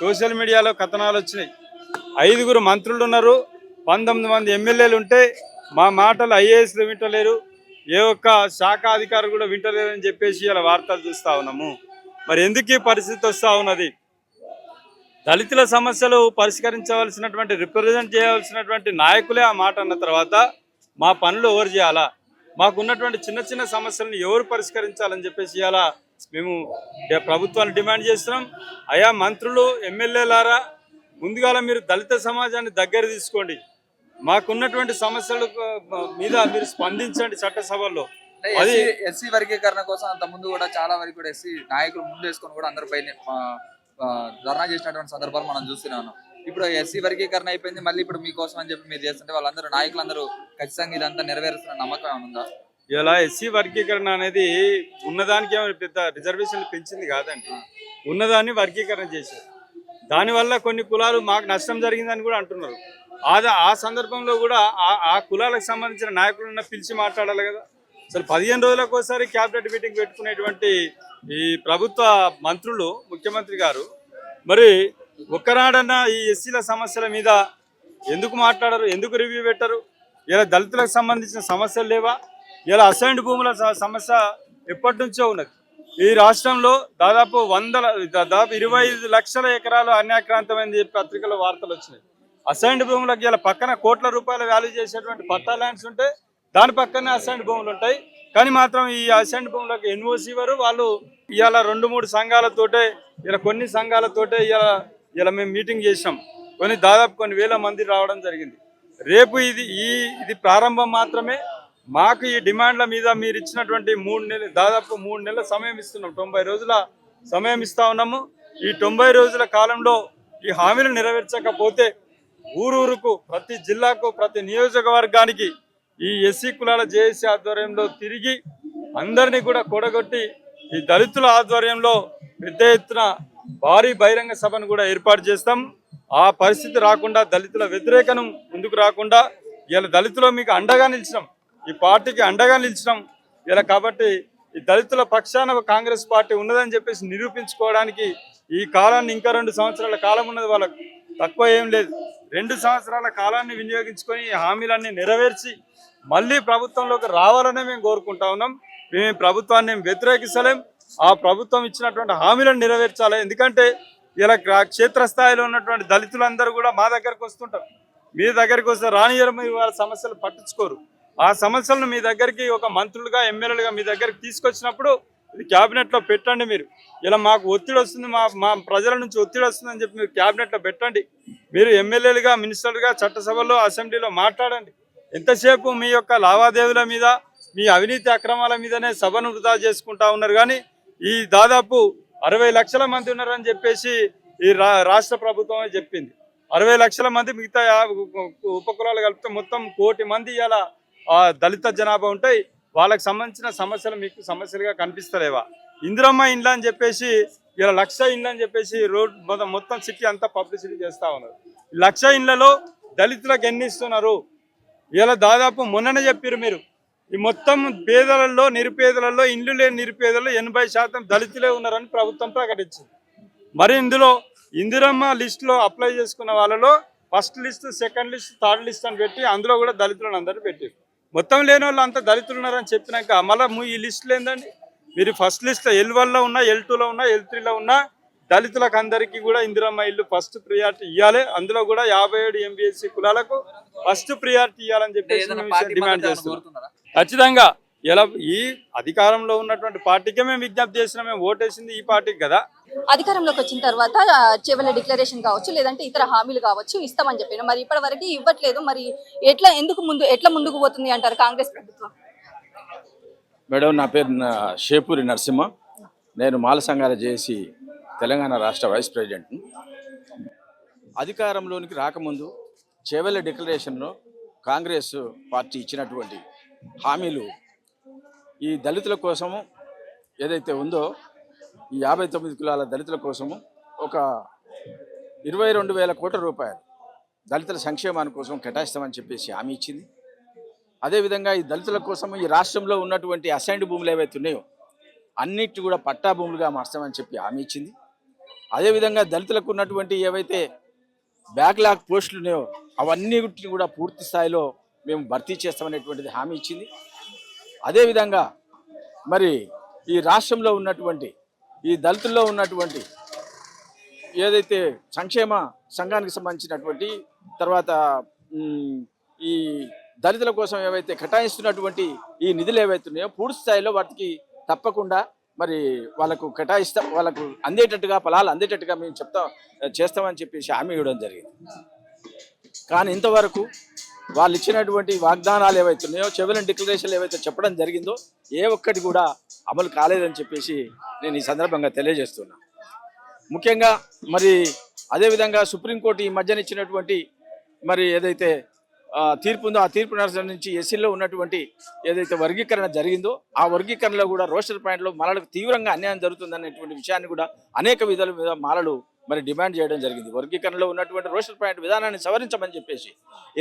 Social మీడియాలో కథనాలు వచ్చినాయి. 5గురు మంత్రులు ఉన్నారు, 19 మంది ఎమ్మెల్యేలు ఉంటే మా మాటలు ఐఏఎస్లు వింటలేరు, ఏ ఒక్క శాఖ అధికారులు కూడా వింటలేరని చెప్పేసి ఇలా వార్తలు చూస్తూ ఉన్నాము. మరి ఎందుకు ఈ పరిస్థితి వస్తూ ఉన్నది? దళితుల సమస్యలు పరిష్కరించవలసినటువంటి, రిప్రజెంట్ చేయవలసినటువంటి నాయకులే ఆ మాట అన్న తర్వాత మా పనులు ఎవరు చేయాలా, మాకున్నటువంటి చిన్న చిన్న సమస్యలను ఎవరు పరిష్కరించాలని చెప్పేసి ఇలా మేము ప్రభుత్వాన్ని డిమాండ్ చేస్తున్నాం. అయా మంత్రులు, ఎమ్మెల్యేలారా, ముందుగాల మీరు దళిత సమాజాన్ని దగ్గర తీసుకోండి, మాకున్నటువంటి సమస్యల మీద మీరు స్పందించండి చట్టసభల్లో. అది ఎస్సీ వర్గీకరణ కోసం అంత ముందు కూడా చాలా వరకు కూడా ఎస్సీ నాయకులు ముందు వేసుకొని కూడా అందరిపై ధర్నా చేసినటువంటి సందర్భాలు మనం చూస్తున్నాం. ఇప్పుడు ఎస్సీ వర్గీకరణ అయిపోయింది, మళ్ళీ ఇప్పుడు మీకోసం అని చెప్పి మీరు చేస్తుంటే వాళ్ళందరూ నాయకులందరూ ఖచ్చితంగా ఇదంతా నెరవేరుస్తున్న నమ్మకం ఏమైనా ఉందా? ఇలా ఎస్సీ వర్గీకరణ అనేది ఉన్నదానికి ఏమైనా పెద్ద రిజర్వేషన్లు పెంచింది కాదండి, ఉన్నదాన్ని వర్గీకరణ చేశారు. దానివల్ల కొన్ని కులాలు మాకు నష్టం జరిగిందని కూడా అంటున్నారు. ఆ సందర్భంలో కూడా ఆ కులాలకు సంబంధించిన నాయకులను పిలిచి మాట్లాడాలి కదా. అసలు 15 రోజులకు ఒకసారి క్యాబినెట్ మీటింగ్ పెట్టుకునేటువంటి ఈ ప్రభుత్వ మంత్రులు, ముఖ్యమంత్రి గారు మరి ఒక్కనాడన్నా ఈ ఎస్సీల సమస్యల మీద ఎందుకు మాట్లాడరు, ఎందుకు రివ్యూ పెట్టరు? ఇలా దళితులకు సంబంధించిన సమస్యలు లేవా? ఇలా అసైన్డ్ భూముల సమస్య ఎప్పటి నుంచో ఉన్నది. ఈ రాష్ట్రంలో దాదాపు 25 లక్షల ఎకరాలు అన్యాక్రాంతమైంది చెప్పి పత్రికల్లో వార్తలు వచ్చినాయి. అసైన్డ్ భూములకు ఇలా పక్కన కోట్ల రూపాయల వాల్యూ చేసేటువంటి పట్టా ల్యాండ్స్ ఉంటే దాని పక్కనే అసైన్డ్ భూములు ఉంటాయి. కానీ మాత్రం ఈ అసైన్డ్ భూములకు ఎన్ఓసి వారు వాళ్ళు ఇవాళ 2-3 సంఘాలతోటే, ఇలా కొన్ని సంఘాలతోటే ఇలా మేము మీటింగ్ చేసాం. కొన్ని వేల మంది రావడం జరిగింది. రేపు ఇది ప్రారంభం మాత్రమే. మాకు ఈ డిమాండ్ల మీద మీరు ఇచ్చినటువంటి దాదాపు 3 నెలల సమయం ఇస్తున్నాం, 90 రోజుల సమయం ఇస్తా ఉన్నాము. ఈ 90 రోజుల కాలంలో ఈ హామీలు నెరవేర్చకపోతే ఊరూరుకు, ప్రతి జిల్లాకు, ప్రతి నియోజకవర్గానికి ఈ ఎస్సీ కులాల జేఏసీ ఆధ్వర్యంలో తిరిగి అందరినీ కూడా కూడగొట్టి ఈ దళితుల ఆధ్వర్యంలో పెద్ద ఎత్తున భారీ బహిరంగ సభను కూడా ఏర్పాటు చేస్తాం. ఆ పరిస్థితి రాకుండా, దళితుల వ్యతిరేకను ముందుకు రాకుండా ఇలా దళితులు మీకు అండగా నిలిచినాం, ఈ పార్టీకి అండగా నిలిచినాం ఇలా. కాబట్టి ఈ దళితుల పక్షాన కాంగ్రెస్ పార్టీ ఉన్నదని చెప్పేసి నిరూపించుకోవడానికి ఈ కాలాన్ని, ఇంకా 2 సంవత్సరాల కాలం ఉన్నది, వాళ్ళకు తక్కువ ఏం లేదు. 2 సంవత్సరాల కాలాన్ని వినియోగించుకొని ఈ హామీలన్నీ నెరవేర్చి మళ్ళీ ప్రభుత్వంలోకి రావాలనే మేము కోరుకుంటా ఉన్నాం. మేము ప్రభుత్వాన్ని వ్యతిరేకిస్తలేం, ఆ ప్రభుత్వం ఇచ్చినటువంటి హామీలను నెరవేర్చాలి. ఎందుకంటే ఇలా క్షేత్రస్థాయిలో ఉన్నటువంటి దళితులందరూ కూడా మా దగ్గరకు వస్తుంటారు. మీ దగ్గరికి వస్తే రానియరు, మీరు వాళ్ళ సమస్యలు పట్టించుకోరు. ఆ సమస్యలను మీ దగ్గరికి ఒక మంత్రులుగా, ఎమ్మెల్యేలుగా మీ దగ్గరికి తీసుకొచ్చినప్పుడు ఇది క్యాబినెట్లో పెట్టండి. మీరు ఇలా మాకు ఒత్తిడి వస్తుంది, మా ప్రజల నుంచి ఒత్తిడి వస్తుందని చెప్పి మీరు క్యాబినెట్లో పెట్టండి. మీరు ఎమ్మెల్యేలుగా, మినిస్టర్లుగా చట్టసభలో, అసెంబ్లీలో మాట్లాడండి. ఎంతసేపు మీ యొక్క లావాదేవీల మీద, మీ అవినీతి అక్రమాల మీదనే సభను వృధా చేసుకుంటా ఉన్నారు. కానీ ఈ దాదాపు 60 లక్షల మంది ఉన్నారని చెప్పేసి ఈ రాష్ట్ర ప్రభుత్వమే చెప్పింది. 60 లక్షల మంది, మిగతా ఉపకులాలు కలిపితే మొత్తం 1 కోటి మంది ఇలా దళిత జనాభా ఉంటాయి. వాళ్ళకి సంబంధించిన సమస్యలు మీకు సమస్యలుగా కనిపిస్తలేవా? ఇందిరమ్మ ఇండ్లు అని చెప్పేసి ఇలా 1,00,000 ఇండ్లు అని చెప్పేసి రోడ్ మొత్తం సిటీ అంతా పబ్లిసిటీ చేస్తూ ఉన్నారు. 1,00,000 ఇండ్లలో దళితులకు ఎన్ని ఇస్తున్నారు? ఇలా దాదాపు మొన్ననే చెప్పారు మీరు, ఈ మొత్తం పేదలలో, నిరుపేదలలో, ఇండ్లు లేని నిరుపేదలలో 80% దళితులే ఉన్నారని ప్రభుత్వం ప్రకటించింది. మరి ఇందులో ఇందిరమ్మ లిస్టులో అప్లై చేసుకున్న వాళ్ళలో first list, second list, third list అని పెట్టి అందులో కూడా దళితులను అందరూ పెట్టారు. మొత్తం లేని వాళ్ళు అంతా దళితులు ఉన్నారని చెప్పినాక మళ్ళీ ఈ లిస్టులు ఏందండి? మీరు ఫస్ట్ లిస్ట్లో L1లో ఉన్నా, L2లో ఉన్నా, L3లో ఉన్నా దళితులకు అందరికీ కూడా ఇందిరమ్మ ఇల్లు ఫస్ట్ ప్రియారిటీ ఇవ్వాలి. అందులో కూడా 57 MBSC కులాలకు ఫస్ట్ ప్రియారిటీ ఇవ్వాలని చెప్పేసి డిమాండ్ చేస్తున్నాం. ఖచ్చితంగా ఇలా ఈ అధికారంలో ఉన్నటువంటి పార్టీకే మేము విజ్ఞప్తి చేసినా, మేము ఓటేసింది ఈ పార్టీకి కదా. అధికారంలోకి వచ్చిన తర్వాత చివరి డిక్లరేషన్ కావచ్చు, లేదంటే ఇతర హామీలు కావచ్చు ఇస్తామని చెప్పిన, మరి ఇప్పటి వరకు ఇవ్వట్లేదు. మరి ఎట్లా ముందుకు పోతుంది అంటారు కాంగ్రెస్ ప్రభుత్వం? మేడం, నా పేరు షేపూరి నరసింహ. నేను మాల సంఘాల జేఏసీ తెలంగాణ రాష్ట్ర వైస్ ప్రెసిడెంట్. అధికారంలోనికి రాకముందు చేవెళ్ళ డిక్లరేషన్లో కాంగ్రెస్ పార్టీ ఇచ్చినటువంటి హామీలు ఈ దళితుల కోసము ఏదైతే ఉందో, ఈ 59 కులాల దళితుల కోసము ఒక 22,000 కోట్ల రూపాయలు దళితుల సంక్షేమాని కోసం కేటాయిస్తామని చెప్పేసి హామీ ఇచ్చింది. అదేవిధంగా ఈ దళితుల కోసం ఈ రాష్ట్రంలో ఉన్నటువంటి అసైన్డ్ భూములు ఏవైతే ఉన్నాయో అన్నిటి కూడా పట్టా భూములుగా మార్చామని చెప్పి హామీ ఇచ్చింది. అదేవిధంగా దళితులకు ఉన్నటువంటి ఏవైతే బ్యాక్లాగ్ పోస్టులు ఉన్నాయో అవన్నీ కూడా పూర్తి స్థాయిలో మేము భర్తీ చేస్తామనేటువంటిది హామీ ఇచ్చింది. అదేవిధంగా మరి ఈ రాష్ట్రంలో ఉన్నటువంటి ఈ దళితుల్లో ఉన్నటువంటి ఏదైతే సంక్షేమ సంఘానికి సంబంధించినటువంటి తర్వాత ఈ దళితుల కోసం ఏవైతే కేటాయిస్తున్నటువంటి ఈ నిధులు ఏవైతే ఉన్నాయో పూర్తి స్థాయిలో వాటికి తప్పకుండా మరి వాళ్ళకు కేటాయిస్తాం, వాళ్ళకు అందేటట్టుగా ఫలాలు అందేటట్టుగా మేము చేస్తామని చెప్పేసి హామీ ఇవ్వడం జరిగింది. కానీ ఇంతవరకు వాళ్ళు ఇచ్చినటువంటి వాగ్దానాలు ఏవైతే ఉన్నాయో చెవిలన్ డిక్లరేషన్లు ఏవైతే చెప్పడం జరిగిందో ఏ ఒక్కటి కూడా అమలు కాలేదని చెప్పేసి నేను ఈ సందర్భంగా తెలియజేస్తున్నా. ముఖ్యంగా మరి అదేవిధంగా సుప్రీంకోర్టు ఈ మధ్యన ఇచ్చినటువంటి మరి ఏదైతే తీర్పు ఉందో ఆ తీర్పు నుంచి ఎస్సీలో ఉన్నటువంటి ఏదైతే వర్గీకరణ జరిగిందో ఆ వర్గీకరణలో కూడా రోస్టర్ పాయింట్లో మాలలకు తీవ్రంగా అన్యాయం జరుగుతుందనేటువంటి విషయాన్ని కూడా అనేక విధాల మీద మాలలు మరి డిమాండ్ చేయడం జరిగింది. వర్గీకరణలో ఉన్నటువంటి రోస్టర్ పాయింట్ విధానాన్ని సవరించమని చెప్పేసి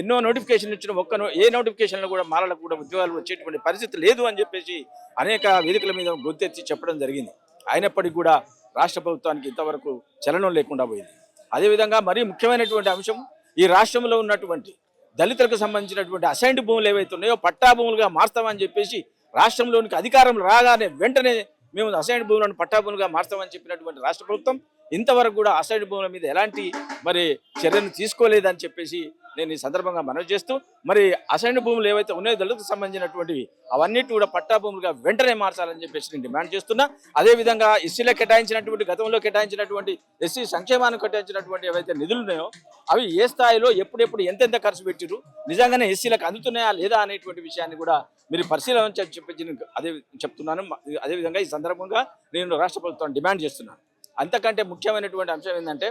ఎన్నో నోటిఫికేషన్లు ఇచ్చిన ఏ నోటిఫికేషన్లో కూడా మాలలకు కూడా ఉద్యోగాలు వచ్చేటువంటి పరిస్థితి లేదు అని చెప్పేసి అనేక వేదికల మీద గొంతెత్తి చెప్పడం జరిగింది. అయినప్పటికీ కూడా రాష్ట్ర ప్రభుత్వానికి ఇంతవరకు చలనం లేకుండా పోయింది. అదేవిధంగా మరీ ముఖ్యమైనటువంటి అంశం ఈ రాష్ట్రంలో ఉన్నటువంటి దళితులకు సంబంధించినటువంటి అసైన్డ్ భూములు ఏవైతే ఉన్నాయో పట్టా భూములుగా మార్స్తామని చెప్పేసి రాష్ట్రంలోనికి అధికారం రాగానే వెంటనే మేము అసైన్డ్ భూములను పట్టా భూములుగా మార్స్తామని చెప్పినటువంటి రాష్ట్ర ప్రభుత్వం ఇంతవరకు కూడా అసైన్డ్ భూముల మీద ఎలాంటి మరి చర్యలు తీసుకోలేదని చెప్పేసి నేను ఈ సందర్భంగా మనవి చేస్తూ మరి అసైన్డ్ భూములు ఏవైతే ఉన్నాయో దళితులకు సంబంధించినటువంటివి అవన్నిటి కూడా పట్టా భూములుగా వెంటనే మార్చాలని చెప్పేసి నేను డిమాండ్ చేస్తున్నా. అదేవిధంగా ఎస్సీలకు కేటాయించినటువంటి గతంలో కేటాయించినటువంటి ఎస్సీ సంక్షేమానికి కేటాయించినటువంటి ఏవైతే నిధులు ఉన్నాయో అవి ఏ స్థాయిలో ఎప్పుడెప్పుడు ఎంతెంత ఖర్చు పెట్టిరు నిజంగానే ఎస్సీలకు అందుతున్నాయా లేదా అనేటువంటి విషయాన్ని కూడా మీరు పరిశీలన చెప్పి అదే చెప్తున్నాను. అదేవిధంగా ఈ సందర్భంగా నేను రాష్ట్ర ప్రభుత్వాన్ని డిమాండ్ చేస్తున్నాను. అంతకంటే ముఖ్యమైనటువంటి అంశం ఏంటంటే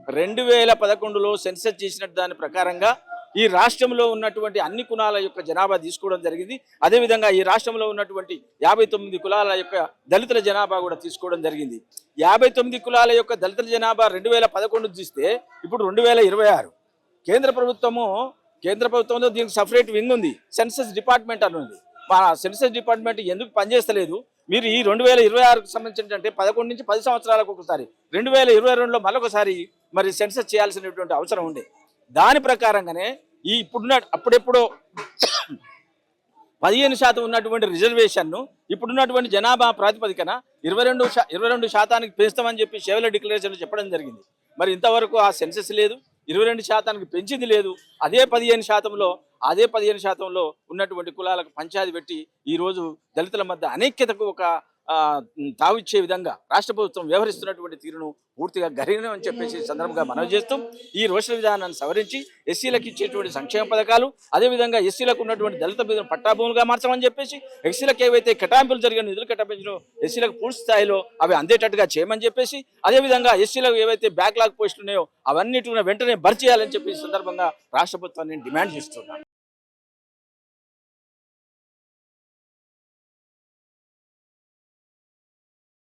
2011లో సెన్సస్ చేసిన దాని ప్రకారంగా ఈ రాష్ట్రంలో ఉన్నటువంటి అన్ని కులాల యొక్క జనాభా తీసుకోవడం జరిగింది. అదేవిధంగా ఈ రాష్ట్రంలో ఉన్నటువంటి 59 కులాల యొక్క దళితుల జనాభా కూడా తీసుకోవడం జరిగింది. 59 కులాల యొక్క దళితుల జనాభా 2011 తీస్తే ఇప్పుడు 2026 కేంద్ర ప్రభుత్వంలో దీనికి సపరేట్ వింగ్ ఉంది, సెన్సస్ డిపార్ట్మెంట్ అని ఉంది. మా సెన్సస్ డిపార్ట్మెంట్ ఎందుకు పనిచేస్తలేదు? మీరు ఈ 2026కు సంబంధించినటువంటి 11 నుంచి 10 సంవత్సరాలకు ఒకసారి 2022లో మరొకసారి మరి సెన్సస్ చేయాల్సినటువంటి అవసరం ఉంది. దాని ప్రకారంగానే ఈ అప్పుడెప్పుడో 15% ఉన్నటువంటి రిజర్వేషన్ను ఇప్పుడున్నటువంటి జనాభా ప్రాతిపదికన 22% పెంచుతామని చెప్పి చెవిల డిక్లరేషన్ చెప్పడం జరిగింది. మరి ఇంతవరకు ఆ సెన్సస్ లేదు, 22% పెంచింది లేదు. అదే 15% ఉన్నటువంటి కులాలకు పంచాయతీ పెట్టి ఈరోజు దళితుల మధ్య అనైక్యతకు ఒక తావిచ్చే విధంగా రాష్ట్ర ప్రభుత్వం వ్యవహరిస్తున్నటువంటి తీరును పూర్తిగా గర్హించడం అని చెప్పేసి సందర్భంగా మనవి చేస్తూ ఈ రోస్టర్ విధానాన్ని సవరించి ఎస్సీలకు ఇచ్చేటువంటి సంక్షేమ పథకాలు అదేవిధంగా ఎస్సీలకు ఉన్నటువంటి దళిత మీద పట్టాభూములుగా మార్చమని చెప్పేసి ఎస్సీలకు ఏవైతే కేటాయింపులు జరిగిన నిధులు కేటాయించిన ఎస్సీలకు పూర్తి స్థాయిలో అవి అందేటట్టుగా చేయమని చెప్పేసి అదేవిధంగా ఎస్సీలకు ఏవైతే బ్యాక్లాగ్ పోస్టులు ఉన్నాయో అవన్నిటిని వెంటనే భర్తీ చేయాలని చెప్పి సందర్భంగా రాష్ట్ర ప్రభుత్వాన్ని డిమాండ్ చేస్తున్నాను.